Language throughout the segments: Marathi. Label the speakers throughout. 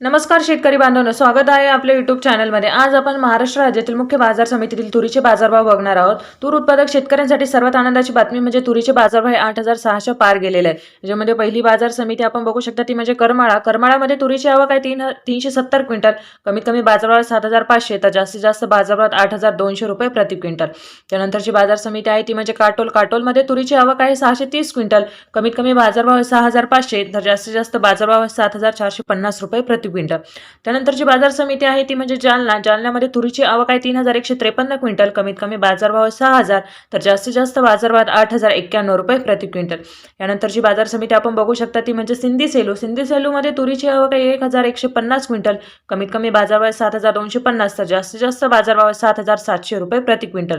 Speaker 1: नमस्कार शेतकरी बांधवांनो, स्वागत आहे आपल्या युट्यूब चॅनलमध्ये। आज आपण महाराष्ट्र राज्यातील मुख्य बाजार समितीतील तुरीचे बाजारभाव बघणार आहोत। तूर उत्पादक शेतकऱ्यांसाठी सर्वात आनंदाची बातमी म्हणजे तुरीचे बाजारभाव 8,600 पार गेलेले आहे। ज्यामध्ये पहिली बाजार समिती आपण बघू शकता ती म्हणजे करमाळामध्ये तुरीची आवक आहे 370 क्विंटल, कमीत कमी बाजारभाव 7,500 तर जास्तीत जास्त बाजारभाव 8,200 रुपये प्रति क्विंटल। त्यानंतरची बाजार समिती आहे ती म्हणजे काटोलमध्ये तुरीची आवक आहे 630 क्विंटल, कमीत कमी बाजारभाव 6,500 तर जास्तीत जास्त बाजारभाव 7,450 रुपये प्रति क्विंटल। त्यानंतरची बाजार समिती आहे ती म्हणजे जालन्यामध्ये तुरीची आवक आहे 3,153 क्विंटल, कमीत कमी बाजारभाव 6,000 तर जास्तीत जास्त बाजारभाव 8,091 रुपये प्रति क्विंटल। यानंतरची बाजार समिती आपण बघू शकता ती म्हणजे सिंधी सेलूमध्ये तुरीची आवक आहे 1,150 क्विंटल, कमीत कमी बाजारभाव 7,250 तर जास्तीत जास्त बाजारभाव 7,700 रुपये प्रति क्विंटल।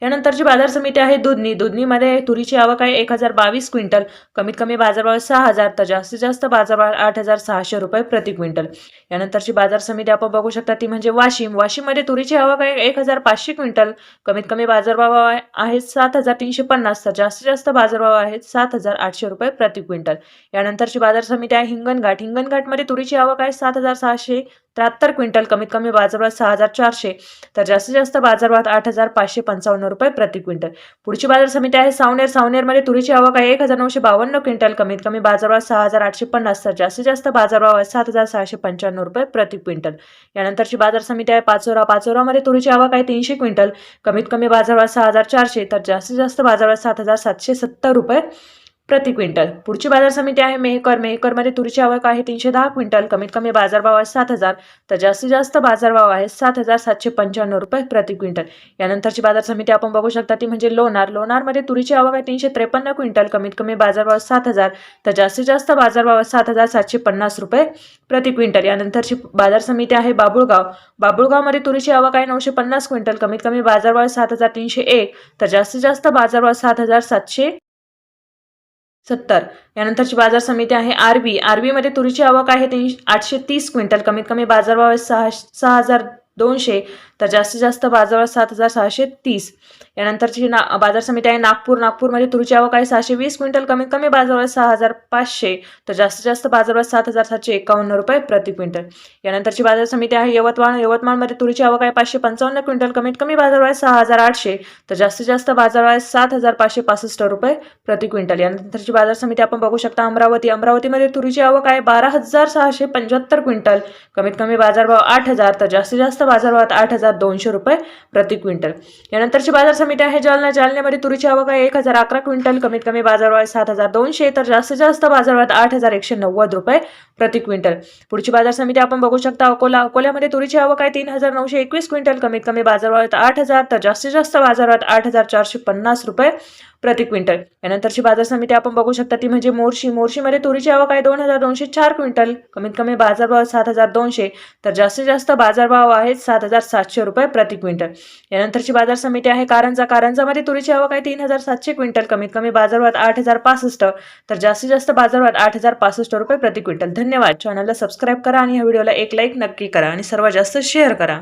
Speaker 1: यानंतरची बाजार समिती आहे दुधनीमध्ये तुरीची आवक आहे 1,022 क्विंटल, कमीत कमी बाजारभाव 6,000 तर जास्तीत जास्त बाजारभाव 8,600 रुपये प्रति क्विंटल। यानंतरची बाजार समिती आपण बघू शकता ती म्हणजे वाशिममध्ये तुरीची आवक आहे 1,500 क्विंटल, कमीत कमी बाजारभाव आहे 7,350 तर जास्तीत जास्त बाजारभाव आहेत 7,800 रुपये प्रति क्विंटल। यानंतरची बाजार समिती आहे हिंगणघाटमध्ये तुरीची आवक आहे 7,673 क्विंटल, कमीत कमी बाजारभाव 6,400 तर जास्तीत जास्त बाजारभाव 8,555 रुपये प्रति क्विंटल। पुढची बाजार समिती आहे सावनेरमध्ये तुरीची आवक आहे 1,952 क्विंटल, कमीत कमी बाजारभाव 6,850 तर जास्तीत जास्त बाजारभाव 7,695 रुपये प्रति क्विंटल। यानंतरची बाजार समिती आहे पाचोरामध्ये तुरीची आवक आहे 300 क्विंटल, कमीत कमी बाजारभाव 6,400 तर जास्तीत जास्त बाजारभाव 7,770 रुपये प्रति क्विंटल। पुढची बाजार समिती आहे मेहकरमध्ये तुरीची आवक आहे 310 क्विंटल, कमीत कमी बाजारभाव आहे 7,000 तर जास्तीत जास्त बाजारभाव आहे 7,795 रुपये प्रति क्विंटल। यानंतरची बाजार समिती आपण बघू शकता ती म्हणजे लोणारमध्ये तुरीची आवक आहे 353 क्विंटल, कमीत कमी बाजारभाव 7,000 तर जास्तीत जास्त बाजारभाव 7,750 रुपये प्रति क्विंटल। यानंतरची बाजार समिती आहे बाबुळगावमध्ये तुरीची आवक आहे 950 क्विंटल, कमीत कमी बाजारभाव 7,301 तर जास्तीत जास्त बाजारभाव 7,770। यानंतरची बाजार समिती आहे आरबीमध्ये तुरीची आवक आहे 830 क्विंटल, कमीत कमी बाजारभाव 6,200 तर जास्तीत जास्त बाजारभाव 7,630। यानंतरची बाजार समिती आहे नागपूरमध्ये तुरीची आवक आहे 620 क्विंटल, कमीत कमी बाजारभाव 6,500 तर जास्तीत जास्त बाजारभाव 7,751 रुपये प्रति क्विंटल। यानंतरची बाजार समिती आहे यवतमाळमध्ये तुरीची आवक आहे 555 क्विंटल, कमीत कमी बाजारभाव 6,800 तर जास्तीत जास्त बाजारभाव 7,565 रुपये प्रति क्विंटल। यानंतरची बाजार समिती आपण बघू शकता अमरावतीमध्ये तुरीची आवक आहे 12,675 क्विंटल, कमीत कमी बाजारभाव 8,000 तर जास्तीत जास्त बाजारभाव 8,200 रुपये प्रति क्विंटल। यानंतरची बाजार समिती आहे जालन्यामध्ये तुरीची आवक आहे 1,011 क्विंटल, कमीत कमी बाजारभाव 7,200 तर जास्तीत जास्त बाजारभाव 8,190 रुपये प्रति क्विंटल। पुढची बाजार समिती आपण बघू शकता अकोल्यामध्ये तुरीची आवक आहे 3,921 क्विंटल, कमीत कमी बाजारभाव 8,000 तर जास्तीत जास्त बाजारभाव 8,450 रुपये प्रति क्विंटल। यानंतरची बाजार समिती आपण बघू शकता ती म्हणजे मोर्शीमध्ये तुरीची आवक आहे 2,204 क्विंटल, कमीत कमी बाजारभाव 7,200 तर जास्तीत जास्त बाजारभाव आहेत 7,700 रुपये प्रति क्विंटल। यानंतरची बाजार समिती आहे कारंजामध्ये तुरीची आवक आहे 3,700 क्विंटल, कमीत कमी बाजारभाव 8,065 तर जास्तीत जास्त बाजारभाव 8,065 रुपये प्रति क्विंटल। धन्यवाद। चॅनलला सबस्क्राईब करा आणि या व्हिडिओला एक लाईक नक्की करा आणि सर्वात जास्त शेअर करा।